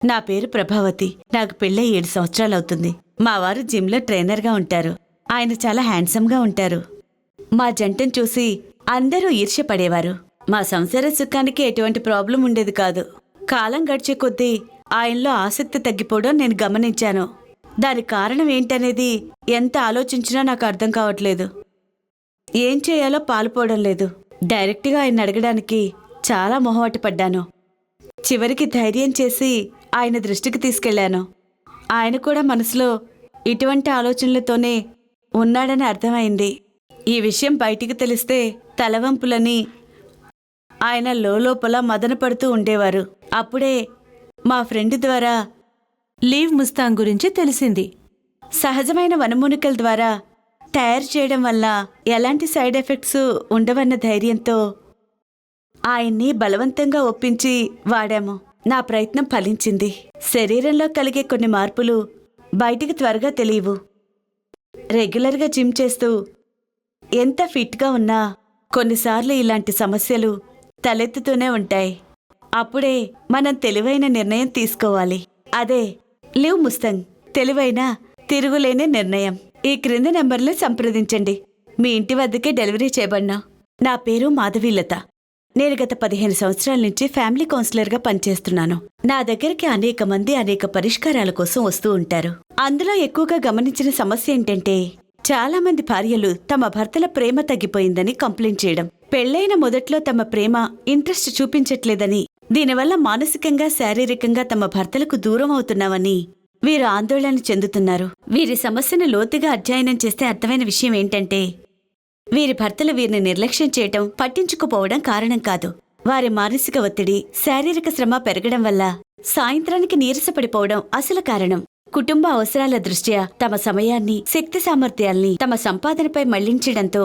నా పేరు ప్రభావతి. నాకు పెళ్ళై 7 సంవత్సరాలవుతుంది. మా వారు జిమ్లో ట్రైనర్గా ఉంటారు. ఆయన చాలా హ్యాండ్సమ్గా ఉంటారు. మా జంటను చూసి అందరూ ఈర్ష్యపడేవారు. మా సంసార సుఖానికి ఎటువంటి ప్రాబ్లం ఉండేది కాదు. కాలం గడిచే కొద్దీ ఆయనలో ఆసక్తి తగ్గిపోవడం నేను గమనించాను. దానికి కారణం ఏంటనేది ఎంత ఆలోచించినా నాకు అర్థం కావట్లేదు. ఏం చేయాలో పాలుపోవడం లేదు. డైరెక్ట్గా ఆయన అడగడానికి చాలా మొహమాట పడ్డాను. చివరికి ధైర్యం చేసి ఆయన దృష్టికి తీసుకెళ్లాను. ఆయన కూడా మనసులో ఇటువంటి ఆలోచనలతోనే ఉన్నాడని అర్థమైంది. ఈ విషయం బయటికి తెలిస్తే తలవంపులని ఆయన లోపల మదన పడుతూ ఉండేవారు. అప్పుడే మా ఫ్రెండ్ ద్వారా లీవ్ ముస్తాంగ్ గురించి తెలిసింది. సహజమైన వనమూలికల ద్వారా తయారు చేయడం వల్ల ఎలాంటి సైడ్ ఎఫెక్ట్స్ ఉండవన్న ధైర్యంతో ఆయన్ని బలవంతంగా ఒప్పించి వాడాము. నా ప్రయత్నం ఫలించింది. శరీరంలో కలిగే కొన్ని మార్పులు బయటికి త్వరగా తెలియవు. రెగ్యులర్గా జిమ్ చేస్తూ ఎంత ఫిట్గా ఉన్నా కొన్నిసార్లు ఇలాంటి సమస్యలు తలెత్తుతూనే ఉంటాయి. అప్పుడే మనం తెలివైన నిర్ణయం తీసుకోవాలి. అదే లీవ్ ముస్తాంగ్, తెలివైన తిరుగులేని నిర్ణయం. ఈ క్రింది నెంబర్లో సంప్రదించండి. మీ ఇంటి వద్దకే డెలివరీ చేయబడినా. నా పేరు మాధవీలత. నేను గత 15 సంవత్సరాల నుంచి ఫ్యామిలీ కౌన్సిలర్గా పనిచేస్తున్నాను. నా దగ్గరికి అనేక మంది అనేక పరిష్కారాల కోసం వస్తూ ఉంటారు. అందులో ఎక్కువగా గమనించిన సమస్య ఏంటంటే, చాలా మంది భార్యలు తమ భర్తల ప్రేమ తగ్గిపోయిందని కంప్లైంట్ చేయడం, పెళ్లైన మొదట్లో తమ ప్రేమ ఇంట్రెస్ట్ చూపించట్లేదని, దీనివల్ల మానసికంగా శారీరకంగా తమ భర్తలకు దూరం అవుతున్నామని వీరు ఆందోళన చెందుతున్నారు. వీరి సమస్యను లోతుగా అధ్యయనం చేస్తే అర్థమైన విషయం ఏంటంటే, వీరి భర్తలు వీరిని నిర్లక్ష్యం చేయటం, పట్టించుకుపోవడం కారణం కాదు. వారి మానసిక ఒత్తిడి, శారీరక శ్రమ పెరగడం వల్ల సాయంత్రానికి నీరసపడిపోవడం అసలు కారణం. కుటుంబ అవసరాల దృష్ట్యా తమ సమయాన్ని, శక్తి సామర్థ్యాల్ని తమ సంపాదనపై మళ్లించడంతో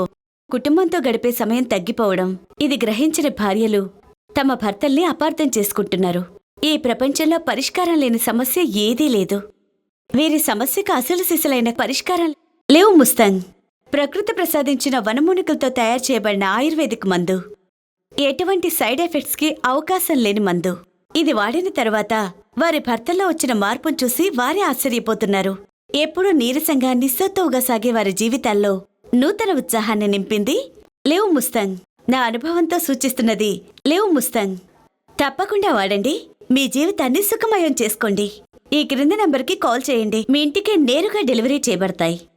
కుటుంబంతో గడిపే సమయం తగ్గిపోవడం. ఇది గ్రహించిన భార్యలు తమ భర్తల్ని అపార్థం చేసుకుంటున్నారు. ఈ ప్రపంచంలో పరిష్కారం లేని సమస్య ఏదీ లేదు. వీరి సమస్యకు అసలు సిసలైన పరిష్కారం లీవ్ ముస్తాంగ్, ప్రకృతి ప్రసాదించిన వనమూలికలతో తయారు చేయబడిన ఆయుర్వేదిక్ మందు. ఎటువంటి సైడ్ ఎఫెక్ట్స్కి అవకాశం లేని మందు. ఇది వాడిన తర్వాత వారి భర్తల్లో వచ్చిన మార్పును చూసి వారే ఆశ్చర్యపోతున్నారు. ఎప్పుడూ నీరసంగా నిస్సత్తువుగా సాగే వారి జీవితాల్లో నూతన ఉత్సాహాన్ని నింపింది లీవ్ ముస్తాంగ్. నా అనుభవంతో సూచిస్తున్నది లీవ్ ముస్తాంగ్. తప్పకుండా వాడండి. మీ జీవితాన్ని సుఖమయం చేసుకోండి. ఈ క్రింది నంబర్కి కాల్ చేయండి. మీ ఇంటికి నేరుగా డెలివరీ చేయబడతాయి.